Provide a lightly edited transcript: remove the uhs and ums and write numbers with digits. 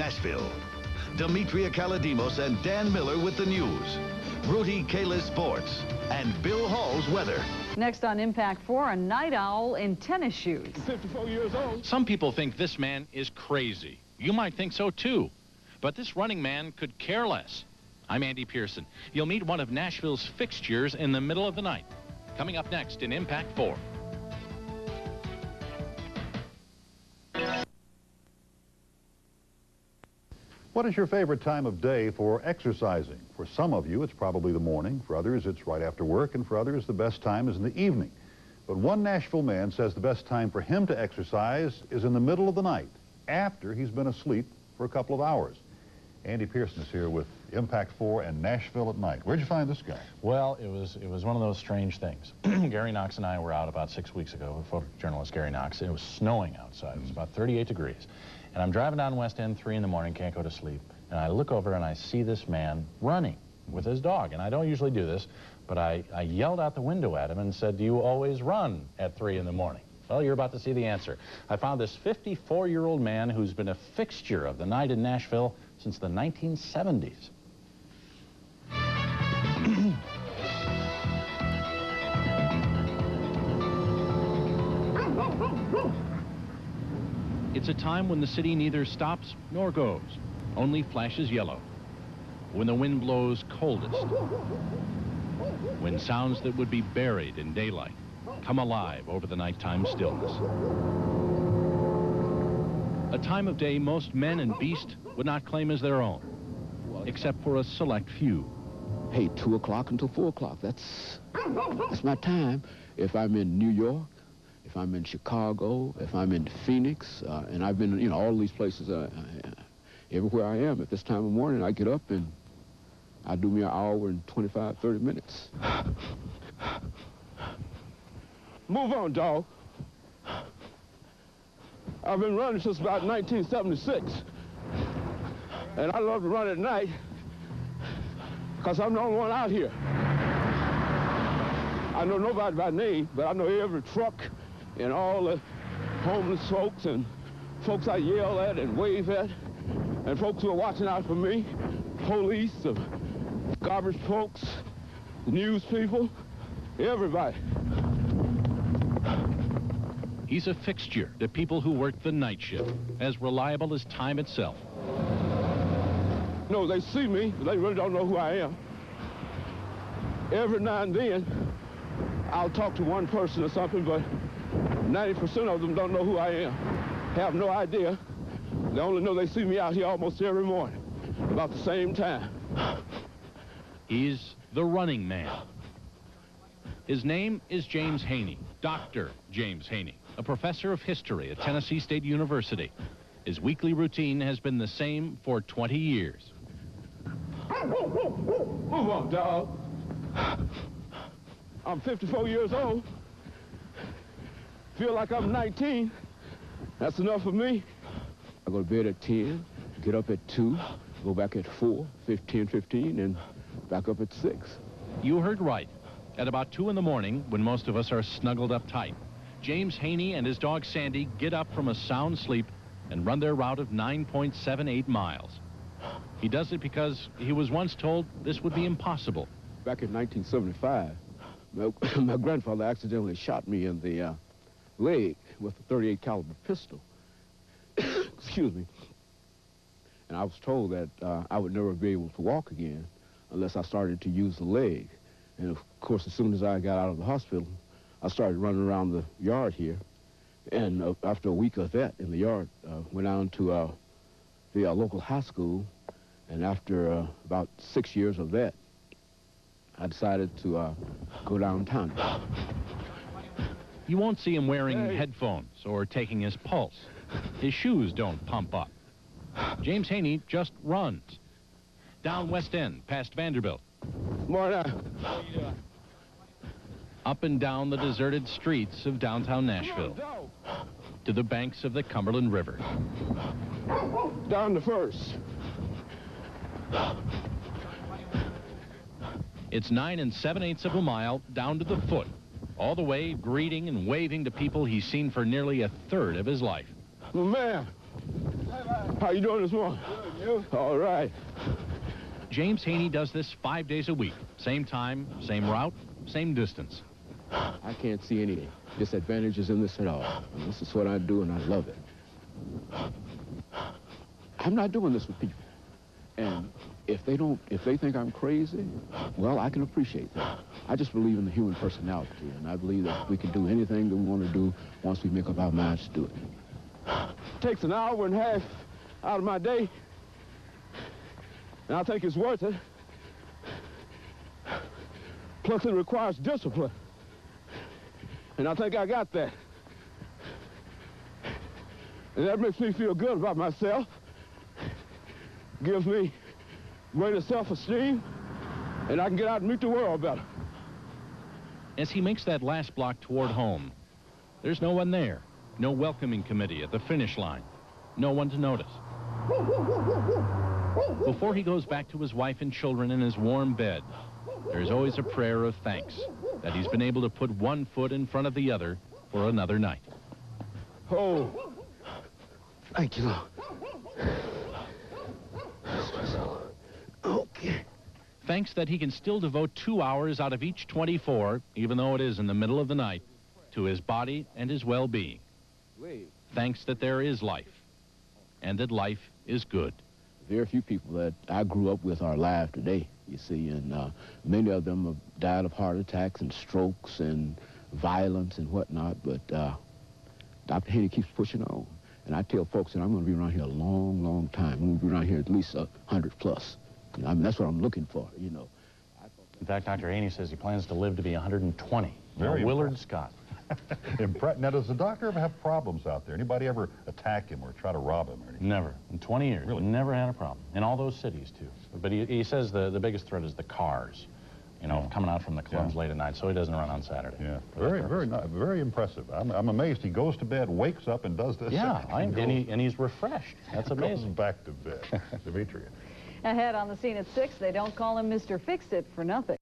Nashville. Demetria Kaladimos and Dan Miller with the news. Rudy Kalis sports. And Bill Hall's weather. Next on Impact 4, a night owl in tennis shoes. 54 years old. Some people think this man is crazy. You might think so too. But this running man could care less. I'm Andy Pearson. You'll meet one of Nashville's fixtures in the middle of the night. Coming up next in Impact 4. What is your favorite time of day for exercising? For some of you, it's probably the morning. For others, it's right after work. And for others, the best time is in the evening. But one Nashville man says the best time for him to exercise is in the middle of the night, after he's been asleep for a couple of hours. Andy Pearson is here with Impact 4 and Nashville at Night. Where'd you find this guy? Well, it was one of those strange things. Gary Knox and I were out about 6 weeks ago, photojournalist Gary Knox. It was snowing outside. It was about 38 degrees. And I'm driving down West End, 3 in the morning, can't go to sleep. And I look over and I see this man running with his dog. And I don't usually do this, but I yelled out the window at him and said, "Do you always run at 3 in the morning?" Well, you're about to see the answer. I found this 54-year-old man who's been a fixture of the night in Nashville since the 1970s. It's a time when the city neither stops nor goes, only flashes yellow. When the wind blows coldest. When sounds that would be buried in daylight come alive over the nighttime stillness. A time of day most men and beast would not claim as their own, except for a select few. Hey, 2 o'clock until 4 o'clock, that's my time. If I'm in New York, if I'm in Chicago, if I'm in Phoenix, and I've been, all these places, everywhere I am at this time of morning, I get up and I do me an hour and 25, 30 minutes. Move on, dog. I've been running since about 1976. And I love to run at night because I'm the only one out here. I know nobody by name, but I know every truck and all the homeless folks and folks I yell at and wave at, and folks who are watching out for me, police, the garbage folks, the news people, everybody. He's a fixture to people who work the night shift, as reliable as time itself. No, they see me, but they really don't know who I am. Every now and then, I'll talk to one person or something, but 90% of them don't know who I am, have no idea. They only know they see me out here almost every morning, about the same time. He's the running man. His name is James Haney, Dr. James Haney, a professor of history at Tennessee State University. His weekly routine has been the same for 20 years. Move on, dog. I'm 54 years old. Feel like I'm 19. That's enough for me. I go to bed at 10, get up at 2, go back at 4, 15, and back up at 6. You heard right. At about 2 in the morning, when most of us are snuggled up tight, James Haney and his dog Sandy get up from a sound sleep and run their route of 9.78 miles. He does it because he was once told this would be impossible. Back in 1975, my grandfather accidentally shot me in the leg with a .38 caliber pistol. Excuse me. And I was told that I would never be able to walk again unless I started to use the leg. And of course, as soon as I got out of the hospital, I started running around the yard here. And after a week of that in the yard, went down to the local high school. And after about 6 years of that, I decided to go downtown. You won't see him wearing headphones or taking his pulse. His shoes don't pump up. James Haney just runs. Down West End, past Vanderbilt. Morning. Up and down the deserted streets of downtown Nashville. To the banks of the Cumberland River. Down to First. It's 9 7/8 of a mile down to the foot, all the way greeting and waving to people he's seen for nearly a third of his life. Man. How you doing this morning? Good, you? All right. James Haney does this 5 days a week. Same time, same route, same distance. I can't see any disadvantages in this at all. And this is what I do, and I love it. I'm not doing this with people. And if they think I'm crazy, well, I can appreciate that. I just believe in the human personality, and I believe that we can do anything that we want to do once we make up our minds to do it. Takes an hour and a half out of my day, and I think it's worth it. Plus, it requires discipline, and I think I got that. And that makes me feel good about myself, gives me greater self-esteem, and I can get out and meet the world better. As he makes that last block toward home, there's no one there. No welcoming committee at the finish line. No one to notice. Before he goes back to his wife and children in his warm bed, there's always a prayer of thanks that he's been able to put one foot in front of the other for another night. Oh, Thank you, Lord. Okay. Thanks that he can still devote 2 hours out of each 24, even though it is in the middle of the night, to his body and his well-being. Thanks that there is life, and that life is good. Very few people that I grew up with are alive today, you see, and many of them have died of heart attacks and strokes and violence and whatnot, but Dr. Haney keeps pushing on. And I tell folks that I'm going to be around here a long, long time. I'm going to be around here at least 100 plus. I mean, that's what I'm looking for, you know. In fact, Dr. Haney says he plans to live to be 120. Very Willard Scott. Now, does the doctor ever have problems out there? Anybody ever attack him or try to rob him or anything? Never. In 20 years. Really? Never had a problem. In all those cities, too. But he says the biggest threat is the cars, you know, coming out from the clubs late at night, so he doesn't run on Saturday. Yeah, very impressive. I'm amazed. He goes to bed, wakes up, and does this. Yeah, and he's refreshed. That's amazing. Goes back to bed. Demetria. Ahead on the scene at 6, they don't call him Mr. Fix-It for nothing.